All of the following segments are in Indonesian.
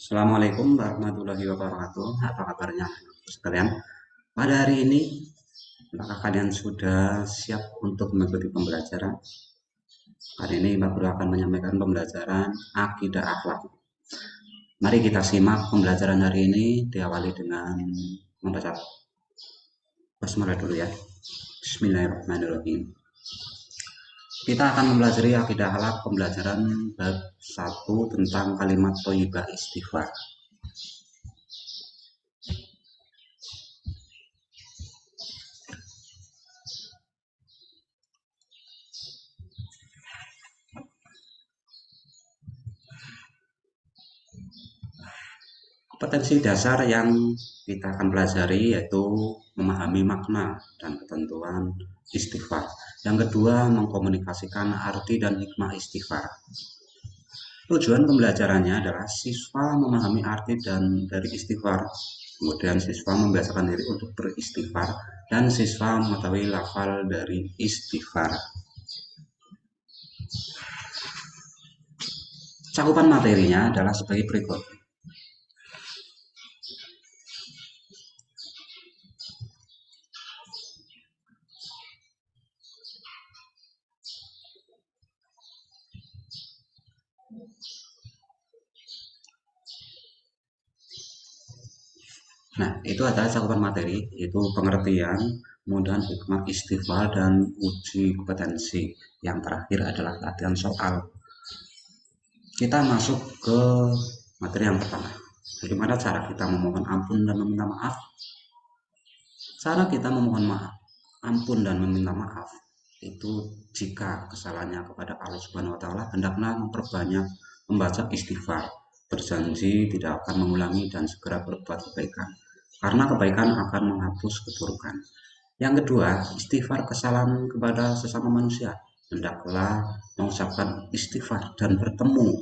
Assalamualaikum warahmatullahi wabarakatuh. Apa kabarnya sekalian? Pada hari ini, apakah kalian sudah siap untuk mengikuti pembelajaran? Hari ini Pak Guru akan menyampaikan pembelajaran akidah akhlak. Mari kita simak pembelajaran hari ini diawali dengan membaca basmalah dulu ya. Bismillahirrahmanirrahim. Kita akan mempelajari akidah akhlak pembelajaran bab 1 tentang kalimat thayyibah istighfar. Kompetensi dasar yang kita akan pelajari yaitu memahami makna dan ketentuan istighfar. Yang kedua, mengkomunikasikan arti dan hikmah istighfar. Tujuan pembelajarannya adalah siswa memahami arti dan dari istighfar. Kemudian siswa membiasakan diri untuk beristighfar dan siswa mengetahui lafal dari istighfar. Cakupan materinya adalah sebagai berikut. Nah, itu adalah cakupan materi, yaitu pengertian, kemudian hikmah istighfar, dan uji kompetensi. Yang terakhir adalah latihan soal. Kita masuk ke materi yang pertama. Bagaimana cara kita memohon ampun dan meminta maaf? Cara kita memohon maaf, ampun dan meminta maaf itu jika kesalahannya kepada Allah Subhanahu wa taala, hendaklah memperbanyak membaca istighfar, berjanji tidak akan mengulangi dan segera berbuat kebaikan. Karena kebaikan akan menghapus keburukan. Yang kedua, istighfar kesalahan kepada sesama manusia. Hendaklah mengucapkan istighfar dan bertemu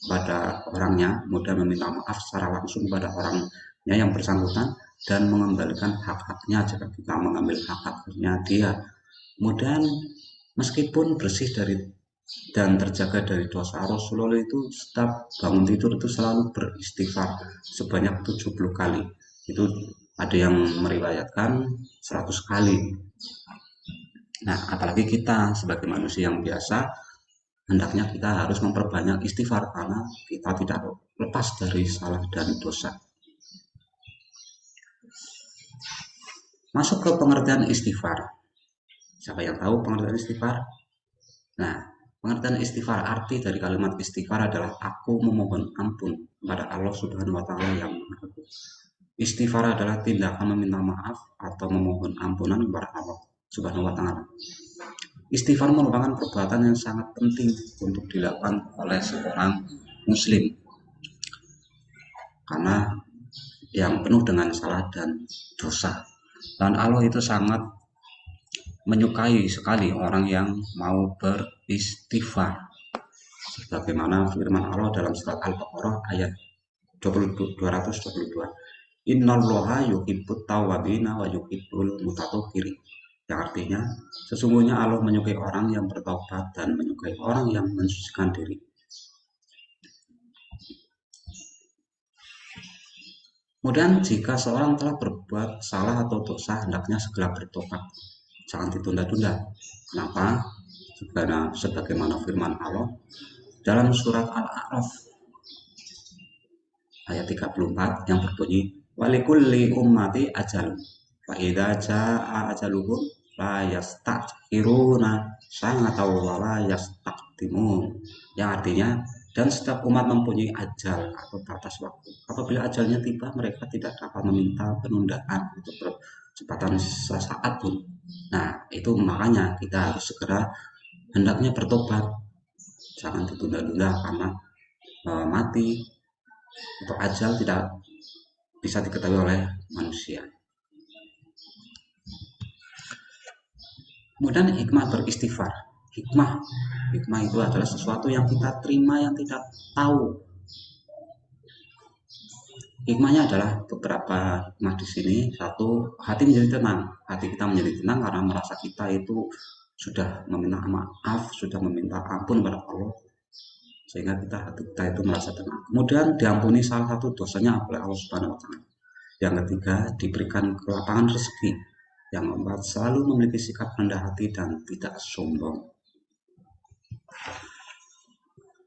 pada orangnya, kemudian meminta maaf secara langsung pada orangnya yang bersangkutan dan mengembalikan hak-haknya jika kita mengambil hak-haknya dia. Kemudian meskipun bersih dari dan terjaga dari dosa, Rasulullah itu setiap bangun tidur itu selalu beristighfar sebanyak 70 kali. Itu ada yang meriwayatkan 100 kali. Nah, apalagi kita sebagai manusia yang biasa, hendaknya kita harus memperbanyak istighfar karena kita tidak lepas dari salah dan dosa. Masuk ke pengertian istighfar. Siapa yang tahu pengertian istighfar? Nah, pengertian istighfar, arti dari kalimat istighfar adalah aku memohon ampun kepada Allah Subhanahu wa taala yang Maha Agung. Istighfar adalah tindakan meminta maaf atau memohon ampunan kepada Allah Subhanahu wa taala. Istighfar merupakan perbuatan yang sangat penting untuk dilakukan oleh seorang muslim karena yang penuh dengan salah dan dosa. Dan Allah itu sangat menyukai sekali orang yang mau beristighfar. Sebagaimana firman Allah dalam surat Al-Baqarah ayat 222. Innallaha yuhibbut tawwabina wa yuhibbul mutatahhirin. Yang artinya, sesungguhnya Allah menyukai orang yang bertobat dan menyukai orang yang mensucikan diri. Kemudian jika seorang telah berbuat salah atau dosa, hendaknya segera bertobat. Jangan ditunda-tunda. Kenapa? Sebagaimana firman Allah dalam surat Al-A'raf ayat 34 yang berbunyi walikulli ummati ajal fa idza jaa ajaluhum la yastakhiruna sa'atan wa la yastaqdimun, yang artinya dan setiap umat mempunyai ajal atau batas waktu. Apabila ajalnya tiba, mereka tidak dapat meminta penundaan untuk percepatan sesaat pun. Nah, itu makanya kita harus segera hendaknya bertobat. Jangan ditunda-tunda karena mati atau ajal tidak bisa diketahui oleh manusia. Kemudian hikmah beristighfar. Hikmah itu adalah sesuatu yang kita terima yang tidak tahu. Hikmahnya adalah beberapa hikmah di sini. Satu, hati menjadi tenang. Hati kita menjadi tenang karena merasa kita itu sudah meminta maaf, sudah meminta ampun kepada Allah, sehingga kita itu merasa tenang. Kemudian diampuni salah satu dosanya oleh Allah Subhanahu wa taala. Yang ketiga, diberikan kelapangan rezeki. Yang keempat, selalu memiliki sikap rendah hati dan tidak sombong.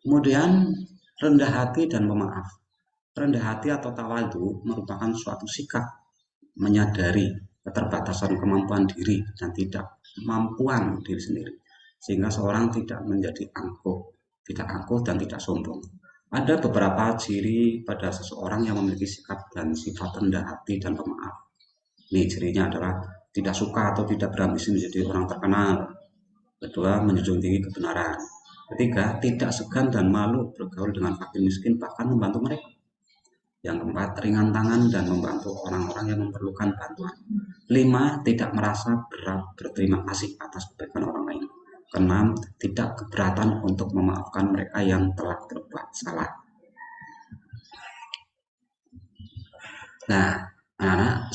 Kemudian rendah hati dan pemaaf. Rendah hati atau tawadu merupakan suatu sikap menyadari keterbatasan kemampuan diri dan tidak kemampuan diri sendiri, sehingga seorang tidak menjadi tidak angkuh dan tidak sombong. Ada beberapa ciri pada seseorang yang memiliki sikap dan sifat rendah hati dan pemaaf. Ini cirinya adalah tidak suka atau tidak berambisi menjadi orang terkenal. Kedua, menjunjung tinggi kebenaran. Ketiga, tidak segan dan malu bergaul dengan fakir miskin, bahkan membantu mereka. Yang keempat, ringan tangan dan membantu orang-orang yang memerlukan bantuan. 5, tidak merasa berat berterima kasih atas kebaikan orang lain. Keenam, tidak keberatan untuk memaafkan mereka yang telah berbuat salah. Nah, anak-anak,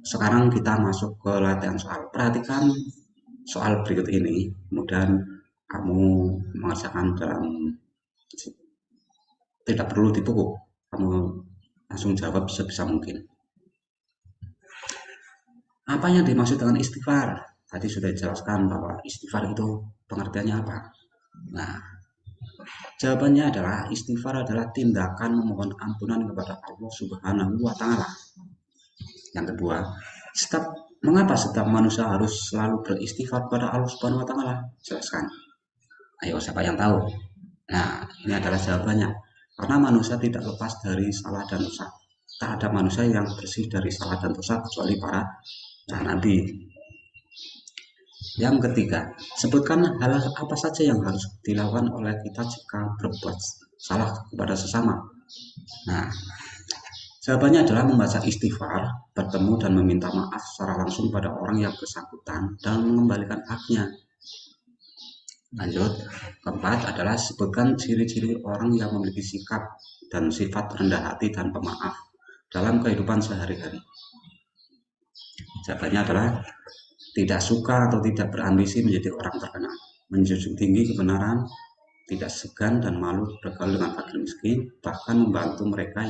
sekarang kita masuk ke latihan soal. Perhatikan soal berikut ini, kemudian kamu mengerjakan tidak perlu dituku, kamu langsung jawab sebisa mungkin. Apa yang dimaksud dengan istighfar? Tadi sudah dijelaskan bahwa istighfar itu pengertiannya apa. Nah, jawabannya adalah istighfar adalah tindakan memohon ampunan kepada Allah Subhanahu wa taala. Yang kedua, mengapa setiap manusia harus selalu beristighfar kepada Allah Subhanahu wa taala? Jelaskan. Ayo, siapa yang tahu? Nah, ini adalah jawabannya. Karena manusia tidak lepas dari salah dan dosa. Tak ada manusia yang bersih dari salah dan dosa kecuali para nabi. Yang ketiga, sebutkan hal apa saja yang harus dilakukan oleh kita jika berbuat salah kepada sesama. Nah, jawabannya adalah membaca istighfar, bertemu dan meminta maaf secara langsung pada orang yang bersangkutan dan mengembalikan haknya. Lanjut, keempat adalah sebutkan ciri-ciri orang yang memiliki sikap dan sifat rendah hati dan pemaaf dalam kehidupan sehari-hari. Jawabannya adalah tidak suka atau tidak berambisi menjadi orang terkenal, menjunjung tinggi kebenaran, tidak segan dan malu bergaul dengan fakir miskin, bahkan membantu mereka.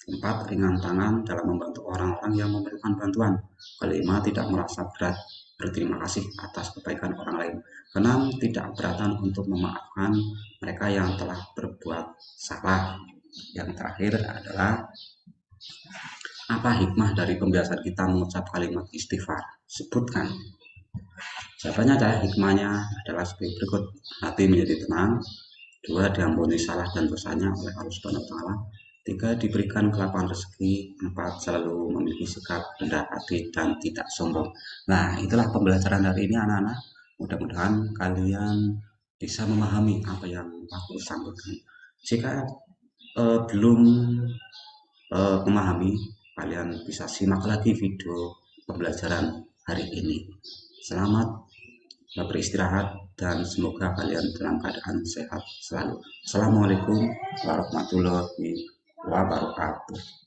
Keempat, ringan tangan dalam membantu orang-orang yang memerlukan bantuan. Kelima, tidak merasa berat berterima kasih atas kebaikan orang lain. Keenam, tidak keberatan untuk memaafkan mereka yang telah berbuat salah. Yang terakhir adalah apa hikmah dari pembiasaan kita mengucap kalimat istighfar? Sebutkan. Jawabannya adalah hikmahnya adalah sebagai berikut. Hati menjadi tenang. 2, diampuni salah dan dosanya oleh Allah Subhanahu wa taala. 3, diberikan kelapangan rezeki. 4, selalu memiliki sikap rendah hati dan tidak sombong. Nah, itulah pembelajaran hari ini anak-anak. Mudah-mudahan kalian bisa memahami apa yang aku sampaikan. Jika belum memahami, kalian bisa simak lagi video pembelajaran hari ini. Selamat beristirahat dan semoga kalian dalam keadaan sehat selalu. Assalamualaikum warahmatullahi wabarakatuh.